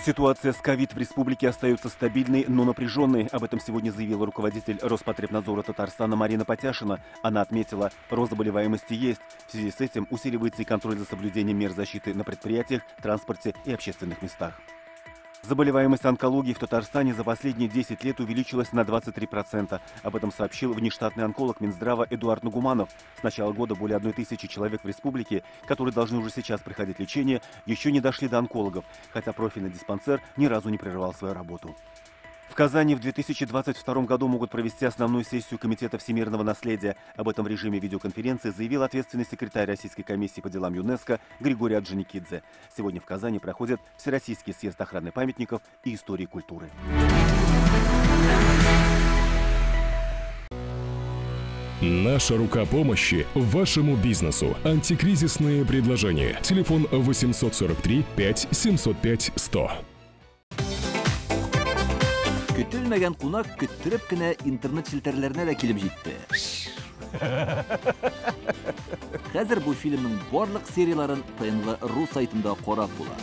Ситуация с ковид в республике остается стабильной, но напряженной. Об этом сегодня заявила руководитель Роспотребнадзора Татарстана Марина Потяшина. Она отметила, рост заболеваемости есть. В связи с этим усиливается и контроль за соблюдением мер защиты на предприятиях, транспорте и общественных местах. Заболеваемость онкологией в Татарстане за последние 10 лет увеличилась на 23%. Об этом сообщил внештатный онколог Минздрава Эдуард Нугуманов. С начала года более 1000 человек в республике, которые должны уже сейчас проходить лечение, еще не дошли до онкологов, хотя профильный диспансер ни разу не прерывал свою работу. В Казани в 2022 году могут провести основную сессию Комитета всемирного наследия. Об этом в режиме видеоконференции заявил ответственный секретарь Российской комиссии по делам ЮНЕСКО Григорий Орджоникидзе. Сегодня в Казани проходит Всероссийский съезд охраны памятников и истории культуры. Наша рука помощи вашему бизнесу. Антикризисные предложения. Телефон 843 5 705 100. Көтелмәгән кунак көттөреп кенә интернет челтәрләренә дә килеп җитте. Хәзер бу фильмның барлык серияларын ТНВ.ру сайтында карап була.